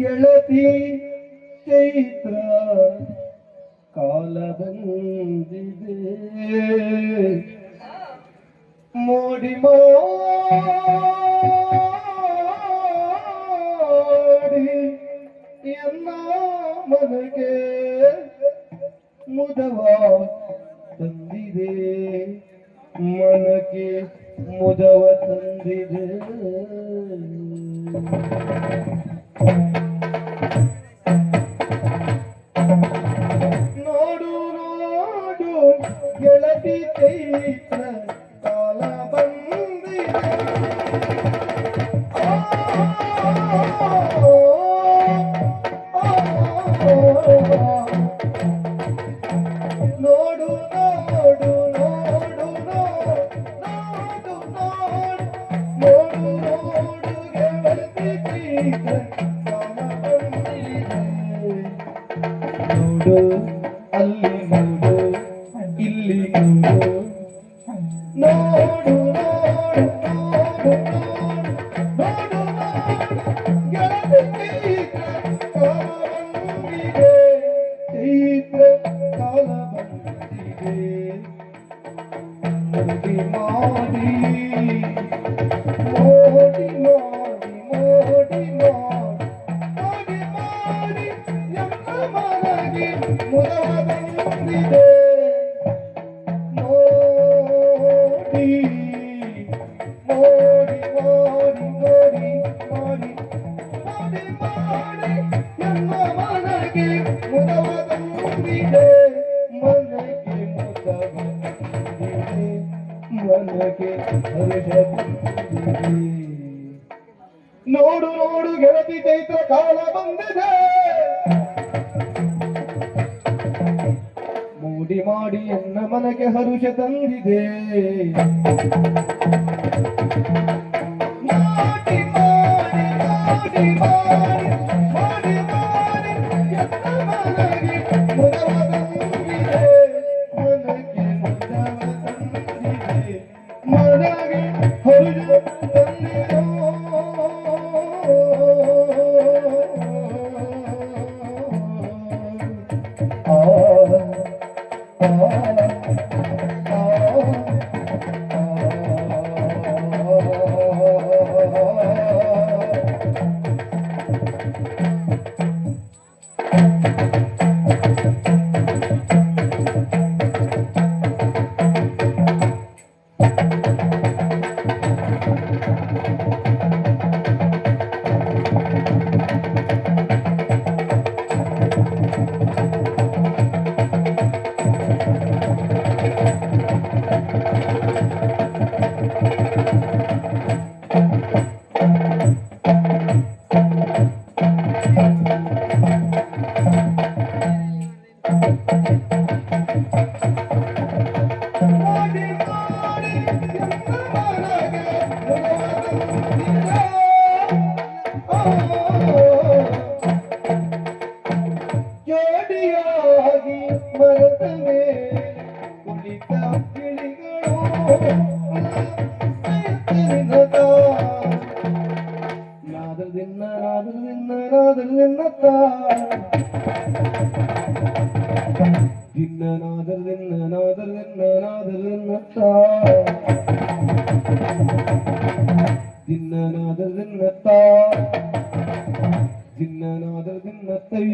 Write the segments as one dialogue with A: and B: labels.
A: ಗೆಳತಿ ಚೈತ್ರ ಕಾಲ ಬಂದಿದೆ ಮೋಡಿ ಮಾಡಿ ಎನ್ನ ಮನಗೆ ಮುದವ ತಂದಿದೆ ಮನಕ್ಕೆ ಮುದವ ತಂದಿದೆ ನೋಡು ನೋಡು ಗೆಳತಿ ಚೈತ್ರ ಕಾಲ ಬಂದಿದೆ ನೋಡು ನೋಡು ನೋಡು ನೋಡು ನೋಡು ನೋಡು ಗೆಳತಿ ಚೈತ್ರ ಕಾಲ ಬಂದಿದೆ ನೋಡು ಅಲ್ಲಿ ನೋಡು ಇಲ್ಲಿ ನೋಡು ನೋಡು ನೋಡು ನೋಡು ನೋಡು ಗೆಳತಿ ಚೈತ್ರ ಕಾಲ ಬಂದಿದೆ ಮೋಡಿ ಮಾಡಿ ಮೋಡಿ ಮಾಡಿ ಮೋಡಿ ಮಾಡಿ ಮಾಡಿ ಎಲ್ಲ ಮನಗೆ ಮುದವ ಬಂದಿದೆ ಮೋಡಿ ಮೋಡಿ ಮೋಡಿ ಮೋಡಿ ಮೋಡಿ ಮೋಡಿ ಮಾಡಿ ಎಲ್ಲ ಮನಗೆ ಮುದವ ಬಂದಿದೆ ಮನಗೆ ಮುದವ ಬಂದಿದೆ ಮನಗೆ ಹರ್ಷ ಬಂದಿದೆ ನೋಡು ನೋಡು ಗೆಳತಿ ಚೈತ್ರ ಕಾಲ ಬಂದಿದೆ ಮೂಡಿ ಮಾಡಿ ಎನ್ನ ಮನಗೆ ಹರುಷ ತಂದಿದೆ ಮಾಡಿ ಮಾಡಿ ಮಾಡಿ ಮಾಡಿ ಮಾಡಿ ಮಾಡಿ ಎನ್ನ ಮನಗೆ ಮುದವ ತಂದಿದೆ ಮನಗೆ ಮುದವ ತಂದಿದೆ ಮನಗೆ ಹರುಷ ತಂದಿದೆ ಜೋಡಿಯಾಗಿ ಮರದ ಮೇಲೆ ಕುಳಿತ ಗಿಳಿಗಳು ನಾದದಿಂದ ನಾದದಿಂದ ನಾದದಿಂದ ದಿನ ನಾದದಿಂದ ನಾದದಿಂದ ನಾದದಿಂದ ದಿನ ನಾದದಿಂದ ದಿನ ನಾದದಿಂದ ತೈ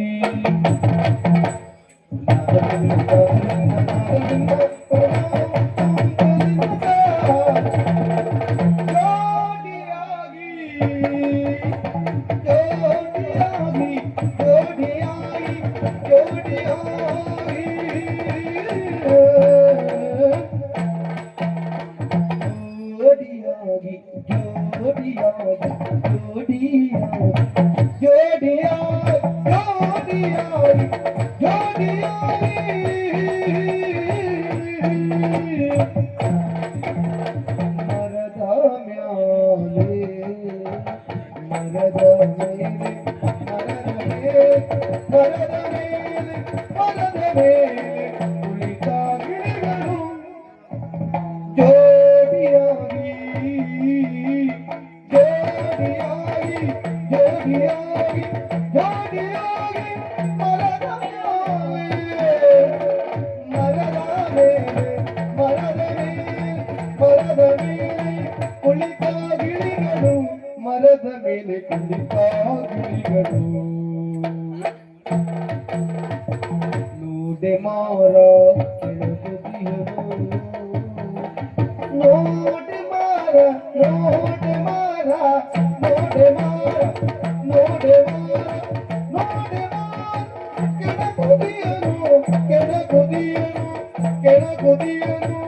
A: ಜೋಡಿಯಾಗಿ ಮೇಲೆ ಕುಳಿತ ಗಿಳಿಗಳು ನೋಡೆ ಮಾರ ಕೆಳಗುದಿಯರು ನೋಡೆ ಮಾರ ನೋಡೆ ಮಾರ ನೋಡೆ ಮಾರ ನೋಡೆ ಮಾರ ನೋಡೆ ಮಾರ ಕೆಳಗುದಿಯರು ಕೆಳಗುದಿಯರು ಕೆಳಗುದಿಯರು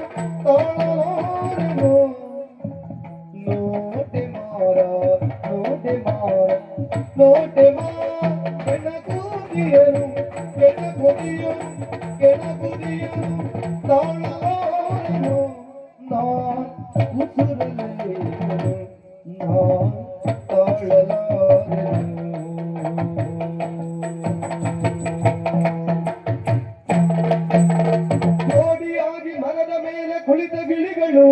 A: ತಾಳಲಾರೆನು ನೋಡೆ ಮಾರ ನೋಡೆ ಮಾರ ನೋಡೆ ಮಾರ ಕೆಳಗುದಿಯರು ಕೆಳಗುದಿಯರು ಕೆಳಗುದಿಯರು ತಾಳಲಾರೆನು ನಾನ್ ಉಸಿರಲೇನು ನಾನ್ ತಾಳಲಾರೆನು ಜೋಡಿಯಾಗಿ ಮರದ ಮೇಲೆ ಕುಳಿತ ಗಿಳಿಗಳು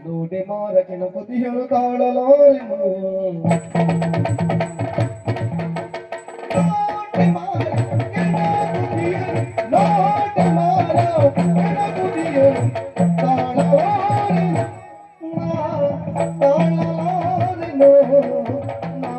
A: ನೋಡೆ ಮಾರ ಕೆಳಗುದಿಯರು ತಾಳಲಾರೆನು ನೋಡೆ ಮಾರ ಕೆಳಗುದಿಯರು ನೋಡೆ ಮಾರ ಕೆಳಗುದಿಯರು ತಾಳಲಾರೆನು ತಾಳಲಾರೆನು ತಾಳಲಾರೆನು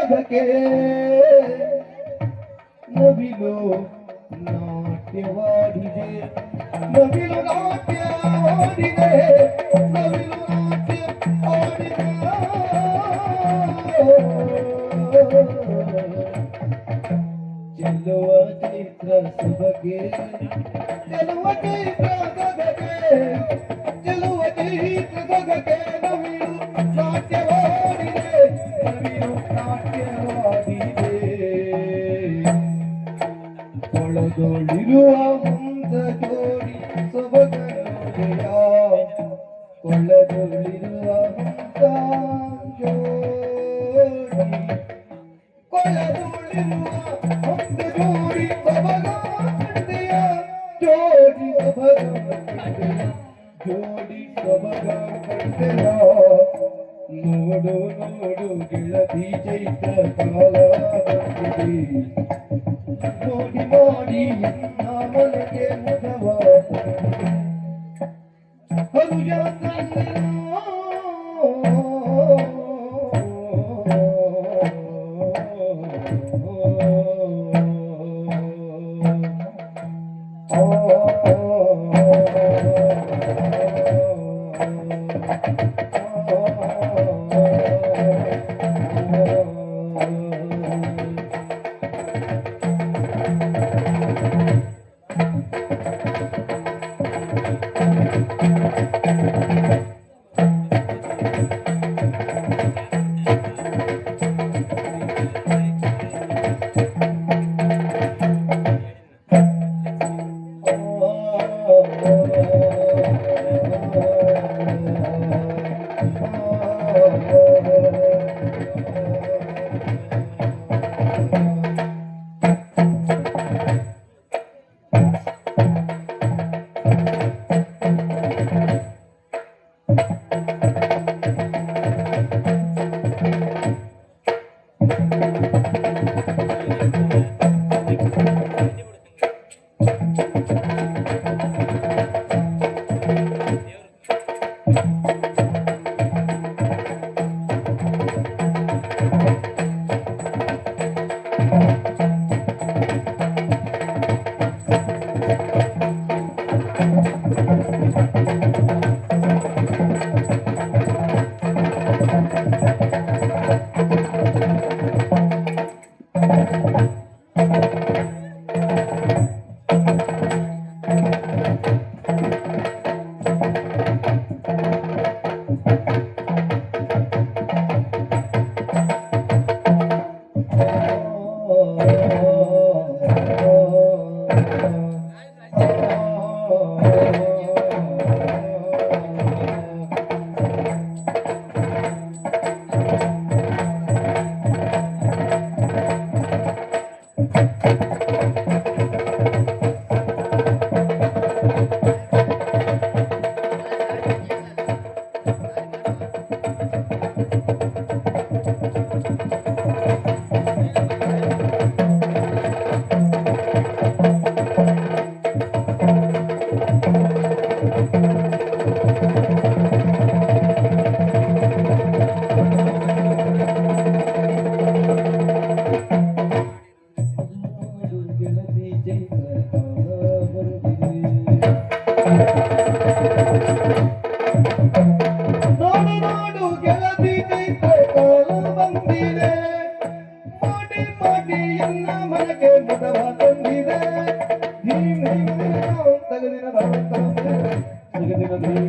A: ಉಸಿರು ನವಿಲು ನಾಟ್ಯವಾಡಿದೆ ನವಿಲು ನಾಟ್ಯವಾಡಿದೆ ನವಿಲು ನಾಟ್ಯ ಆಡಿದೆ ಚೆಲ್ಲುವ ಚೈತ್ರ ಸೊಬಗೆ ಚೆಲ್ಲುವ ಚೈತ್ರ ಸೊಬಗೆ ಚೆಲ್ಲುವ ಚೈತ್ರ ಸೊಬಗೆ ನವಿಲು ನಾಟ್ಯವಾಡಿದೆ ನವಿಲು ನಾಟ್ಯವಾಡಿದೆ ಕೊಳದೊಳಿರುವ ಮುಂದ ಜೋಡಿ ಸೊಬಗನೊಡೆಯ ಕೊಳ್ಳದೊಳಿರುವ ಮುಂದ ಜೋಡಿ ಕೊಳ್ಳದೊಳಿರುವ ಮುಂದ ಜೋಡಿ ಸೊಬಗನೊಡೆಯ ಜೋಡಿ ಸೊಬಗನೊಡೆಯ ಜೋಡಿ ಸೊಬಗನೊಡೆಯ ನೋಡು ನೋಡು ಗೆಳತಿ ಚೈತ್ರ ಕಾಲ ಬಂದಿದೆ ನೋಡಿ ಮಾಡಿ ಎನ್ನ ಮನೆಗೆ ಮುದವ ಚೈತ್ರ ಕಾಲ ಬಂದಿದೆ, ಮಾಡಿ ಮಾಡಿ ಎನ್ನ ಮನಕ್ಕೆ ಮುದವ ತಂದಿದೆ. ಧೀಮ್ ಧೀಮ್ ಧೀಮ್ ತಗದಿನ ತಗದಿನ ಧೀಮ್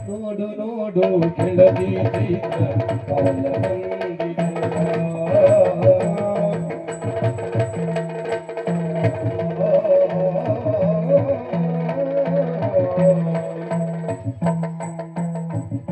A: ನೋಡು ನೋಡು ಕೆಳದಿ ಚೈತ್ರ ಕಾಲ ಬಂದಿದೆ.